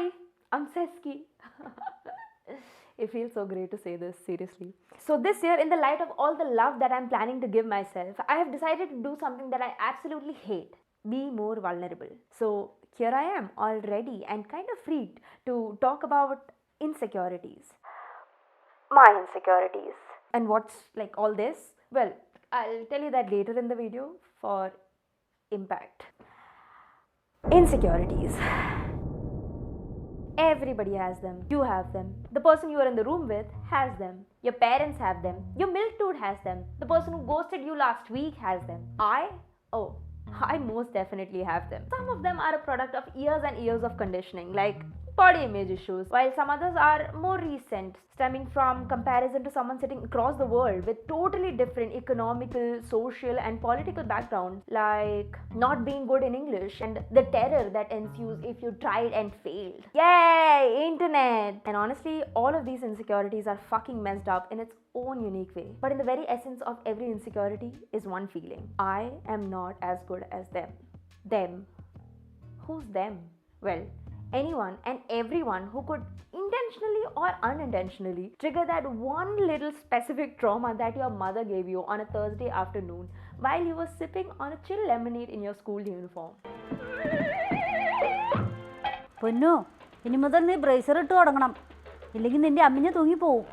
Hi, I'm Seski. It feels so great to say this, seriously. So, this year, in the light of all the love that I'm planning to give myself, I have decided to do something that I absolutely hate: be more vulnerable. So, here I am, all ready and kind of freaked to talk about insecurities. My insecurities. And what's like all this? Well, I'll tell you that later in the video for impact. Insecurities. Everybody has them. You have them. The person you are in the room with has them. Your parents have them. Your milk dude has them. The person who ghosted you last week has them. Oh, I most definitely have them. Some of them are a product of years and years of conditioning, like body image issues, while some others are more recent, stemming from comparison to someone sitting across the world with totally different economical, social, and political background, like not being good in English and the terror that ensues if you tried and failed. Yay, internet! And honestly, all of these insecurities are fucking messed up in its own unique way. But in the very essence of every insecurity is one feeling: I am not as good as them. Them. Who's them? Well, anyone and everyone who could intentionally or unintentionally trigger that one little specific trauma that your mother gave you on a Thursday afternoon while you were sipping on a chill lemonade in your school uniform. പൊന്നു ഇനി മുതൽ നീ ബ്രേസർ ഇട്ട് തുടങ്ങണം, ഇല്ലെങ്കിൽ നിന്റെ അമ്മിഞ്ഞ തൂങ്ങിപ്പോവും.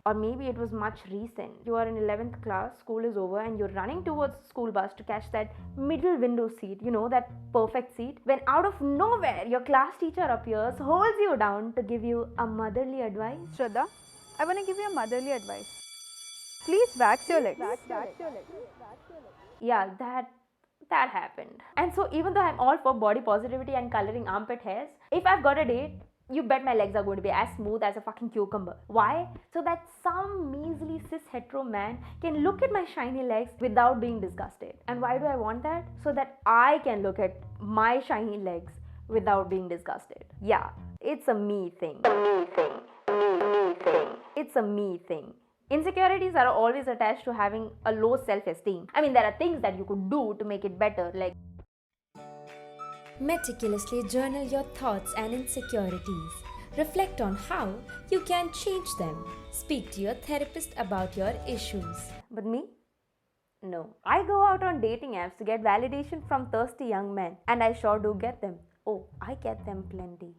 Or maybe it was much recent. You are in 11th class, school is over, and you're running towards the school bus to catch that middle window seat, you know, that perfect seat. When out of nowhere, your class teacher appears, holds you down to give you a motherly advice. Shraddha, I want to give you a motherly advice. Please wax your legs. Yeah, that happened. And so, even though I'm all for body positivity and coloring armpit hairs, if I've got a date, you bet my legs are going to be as smooth as a fucking cucumber. Why? So that some measly cis hetero man can look at my shiny legs without being disgusted. And why do I want that? So that I can look at my shiny legs without being disgusted. Yeah, it's a me thing. It's a me thing. Insecurities are always attached to having a low self-esteem. I mean, there are things that you could do to make it better, like meticulously journal your thoughts and insecurities. Reflect on how you can change them. Speak to your therapist about your issues. But me? No. I go out on dating apps to get validation from thirsty young men, and I sure do get them. Oh, I get them plenty.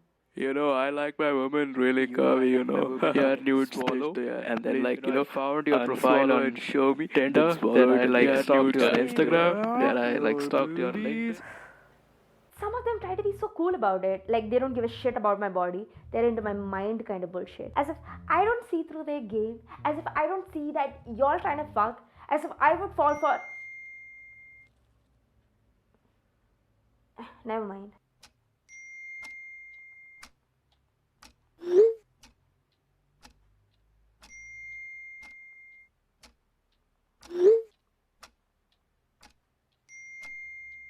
You know, I like my woman really curvy, you know. Yeah, nude swallow. And then, like, you know, found your profile on Show Me Tender. Then I, like, stalked your Instagram. Then I, like, stalked your link. Some of them try to be so cool about it, like they don't give a shit about my body. They're into my mind kind of bullshit. As if I don't see through their game. As if I don't see that y'all trying to fuck. As if I would fall for... Never mind.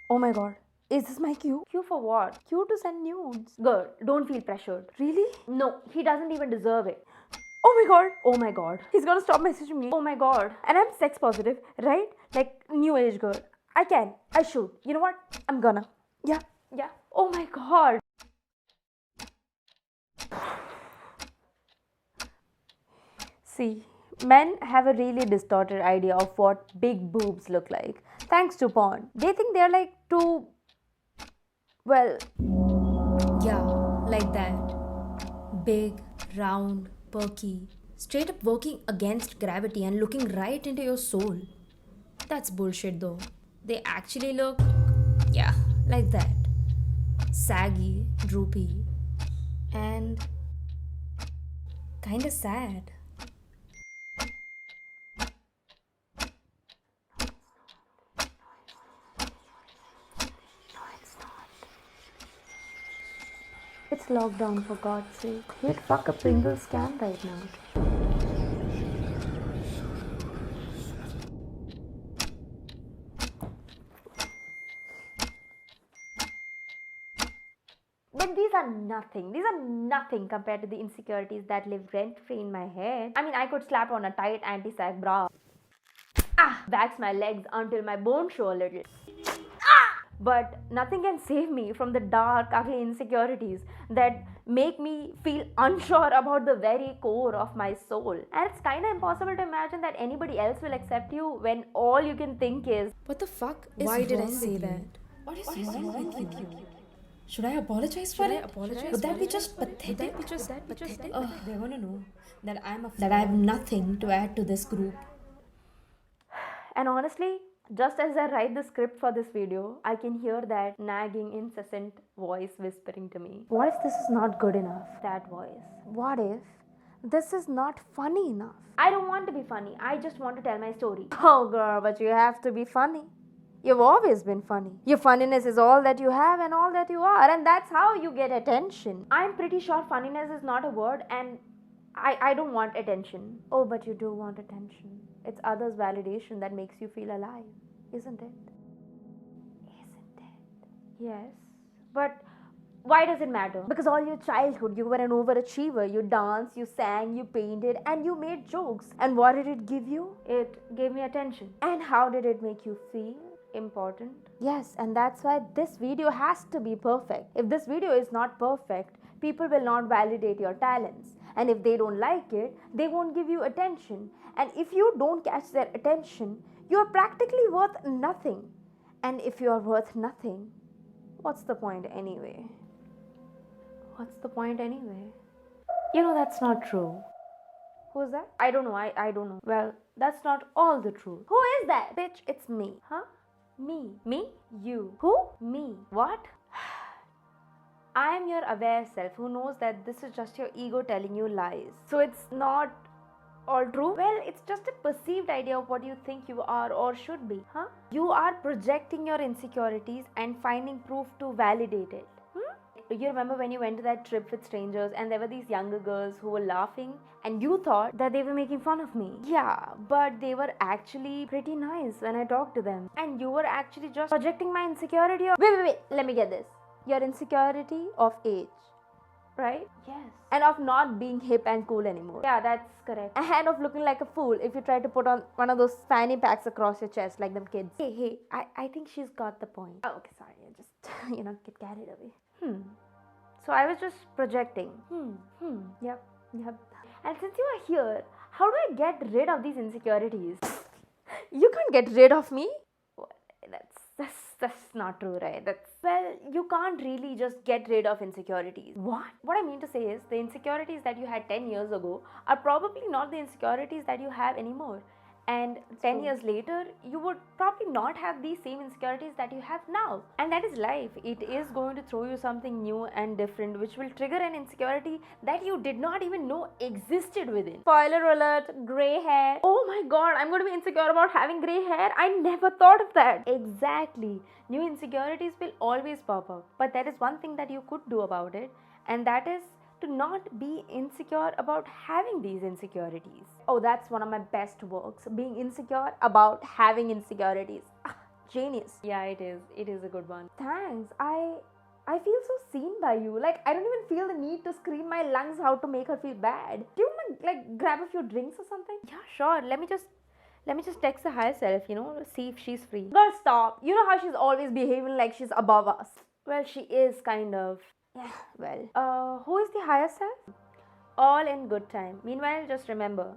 Oh my god. Is this my cue? Cue for what? Cue to send nudes. Girl, don't feel pressured. Really? No, he doesn't even deserve it. Oh my god. Oh my god. He's gonna stop messaging me. Oh my god. And I'm sex positive, right? Like new age girl. I can. I should. You know what? I'm gonna. Yeah. Oh my god. See, men have a really distorted idea of what big boobs look like. Thanks to porn. They think they're like too... well... Yeah, like that. Big, round, perky, straight up working against gravity and looking right into your soul. That's bullshit though. They actually look, yeah, like that. Saggy, droopy, and kinda sad. It's lockdown, for God's sake. Hit fuck a Pringles can right now. But these are nothing. These are nothing compared to the insecurities that live rent-free in my head. I mean, I could slap on a tight anti-sag bra. Wax my legs until my bones show a little. But nothing can save me from the dark, ugly insecurities that make me feel unsure about the very core of my soul. And it's kind of impossible to imagine that anybody else will accept you when all you can think is, What the fuck is Why did I say that? What is wrong with you? Should I apologize for it? Would that be just pathetic? They want to know that I have nothing to add to this group. and honestly, just as I write the script for this video, I can hear that nagging, incessant voice whispering to me. What if this is not good enough? That voice. What if this is not funny enough? I don't want to be funny. I just want to tell my story. Oh, girl, but you have to be funny. You've always been funny. Your funniness is all that you have and all that you are, and that's how you get attention. I'm pretty sure funniness is not a word, and I don't want attention. Oh, but you do want attention. It's others' validation that makes you feel alive, isn't it? Isn't it? Yes. But why does it matter? Because all your childhood, you were an overachiever. You danced, you sang, you painted, and you made jokes. And what did it give you? It gave me attention. And how did it make you feel? Important. Yes, and that's why this video has to be perfect. If this video is not perfect, people will not validate your talents. And if they don't like it, they won't give you attention. And if you don't catch their attention, you are practically worth nothing. And if you are worth nothing, what's the point anyway? What's the point anyway? You know, that's not true. Who's that? I don't know. I don't know. Well, that's not all the truth. Who is that? Bitch, it's me. Huh? Me. Me? You. Who? Me. What? I am your aware self who knows that this is just your ego telling you lies. So it's not all true? Well, it's just a perceived idea of what you think you are or should be. Huh? You are projecting your insecurities and finding proof to validate it. You remember when you went to that trip with strangers and there were these younger girls who were laughing and you thought that they were making fun of me? Yeah, but they were actually pretty nice when I talked to them. And you were actually just projecting my insecurity of... Wait, let me get this. Your insecurity of age, right? Yes. And of not being hip and cool anymore. Yeah, that's correct. And of looking like a fool if you try to put on one of those fanny packs across your chest like them kids. Hey, I think she's got the point. Oh, okay, sorry. I just, get carried away. So I was just projecting. Yep. And since you are here, how do I get rid of these insecurities? You can't get rid of me? What? That's not true, right? Well, you can't really just get rid of insecurities. What? What I mean to say is the insecurities that you had 10 years ago are probably not the insecurities that you have anymore. And 10 years later, you would probably not have these same insecurities that you have now. And that is life. It is going to throw you something new and different, which will trigger an insecurity that you did not even know existed within. Spoiler alert, grey hair. Oh my god, I'm going to be insecure about having grey hair. I never thought of that. Exactly. New insecurities will always pop up. But there is one thing that you could do about it, and that is to not be insecure about having these insecurities. Oh, that's one of my best works. Being insecure about having insecurities. Genius. Yeah, it is. It is a good one. Thanks. I feel so seen by you. Like, I don't even feel the need to scream my lungs out to make her feel bad. Do you want to, like, grab a few drinks or something? Yeah, sure. Let me just text the higher self, see if she's free. Girl, stop. You know how she's always behaving like she's above us. Well, she is kind of. Yeah, well. Who is the higher self? All in good time. Meanwhile, just remember,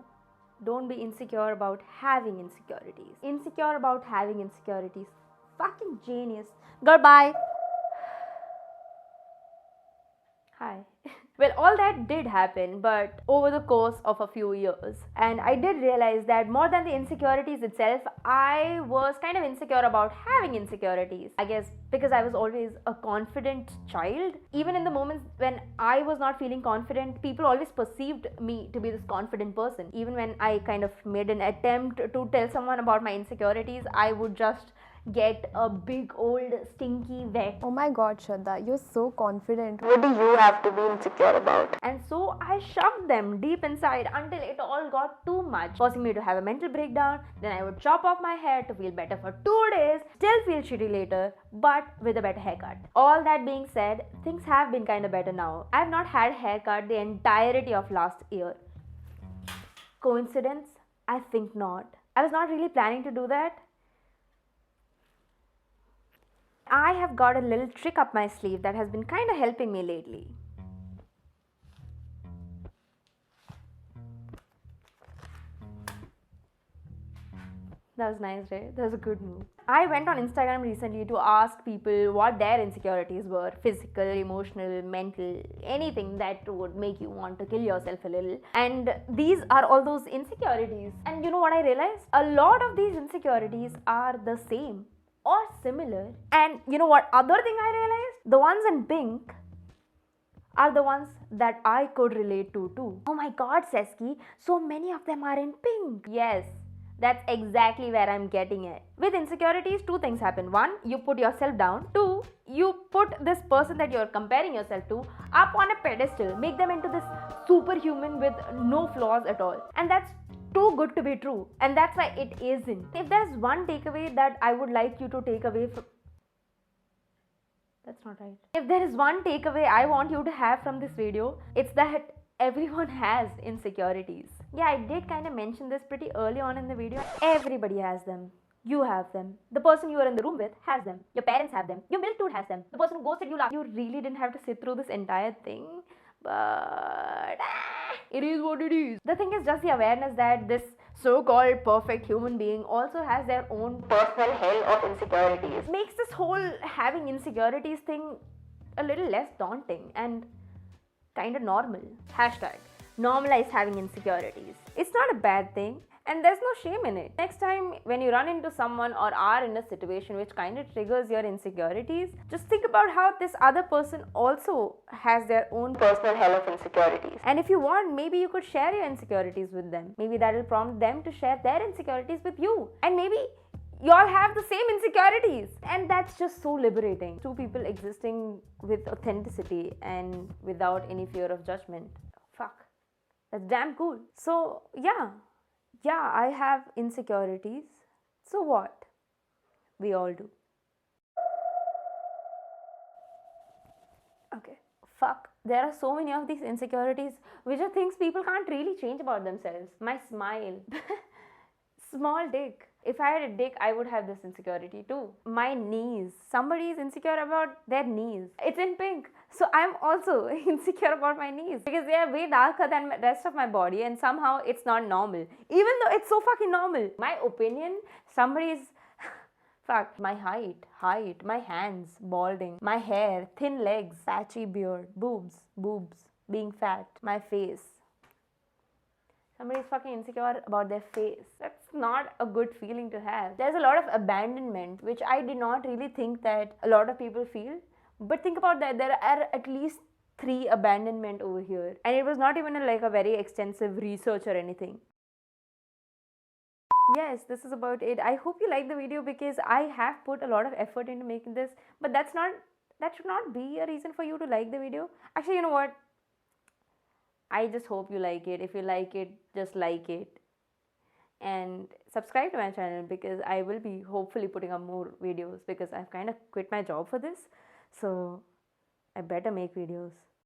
don't be insecure about having insecurities. Insecure about having insecurities. Fucking genius. Girl, bye. Hi. Well, all that did happen, but over the course of a few years. And I did realize that more than the insecurities itself, I was kind of insecure about having insecurities. I guess because I was always a confident child. Even in the moments when I was not feeling confident, people always perceived me to be this confident person. Even when I kind of made an attempt to tell someone about my insecurities, I would just get a big old stinky wet. Oh my god, Shraddha, you're so confident. What do you have to be insecure about? And so I shoved them deep inside until it all got too much, causing me to have a mental breakdown. Then I would chop off my hair to feel better for 2 days, still feel shitty later, but with a better haircut. All that being said, things have been kind of better now. I have not had a haircut the entirety of last year. Coincidence? I think not. I was not really planning to do that. I have got a little trick up my sleeve that has been kind of helping me lately. That was nice, right? That was a good move. I went on Instagram recently to ask people what their insecurities were: physical, emotional, mental, anything that would make you want to kill yourself a little. And these are all those insecurities. And you know what I realized? A lot of these insecurities are the same or similar. And you know what other thing I realized? The ones in pink are the ones that I could relate to too. Oh my god, Seski, so many of them are in pink. Yes, that's exactly where I'm getting at. With insecurities, two things happen. One, you put yourself down. Two, you put this person that you're comparing yourself to up on a pedestal, make them into this superhuman with no flaws at all. And that's too good to be true. And that's why it isn't. If there's one takeaway that I would like you to take away from That's not right. If there is one takeaway I want you to have from this video, it's that everyone has insecurities. Yeah, I did kind of mention this pretty early on in the video. Everybody has them. You have them. The person you are in the room with has them. Your parents have them. Your milk toad has them. The person who ghosted you last. You really didn't have to sit through this entire thing, but it is what it is. The thing is just the awareness that this so-called perfect human being also has their own personal hell of insecurities. Makes this whole having insecurities thing a little less daunting and kind of normal. Hashtag normalize having insecurities. It's not a bad thing and there's no shame in it. Next time when you run into someone or are in a situation which kind of triggers your insecurities, just think about how this other person also has their own personal hell of insecurities. And if you want, maybe you could share your insecurities with them. Maybe that will prompt them to share their insecurities with you. And maybe you all have the same insecurities. And that's just so liberating. Two people existing with authenticity and without any fear of judgment. Fuck. That's damn cool. So, yeah, I have insecurities. So what? We all do. Okay. Fuck. There are so many of these insecurities which are things people can't really change about themselves. My smile. Small dick. If I had a dick, I would have this insecurity too. My knees. Somebody is insecure about their knees. It's in pink. So I'm also insecure about my knees because they are way darker than the rest of my body and somehow it's not normal. Even though it's so fucking normal. My opinion, somebody's fuck. My height, my hands, balding, my hair, thin legs, patchy beard, boobs, being fat, my face. Somebody's fucking insecure about their face. That's not a good feeling to have. There's a lot of abandonment, which I did not really think that a lot of people feel. But think about that. There are at least 3 abandonment over here. And it was not even like a very extensive research or anything. Yes, this is about it. I hope you like the video because I have put a lot of effort into making this. But that should not be a reason for you to like the video. Actually, you know what? I just hope you like it. If you like it, just like it. And subscribe to my channel because I will be hopefully putting up more videos because I've kind of quit my job for this. So I better make videos.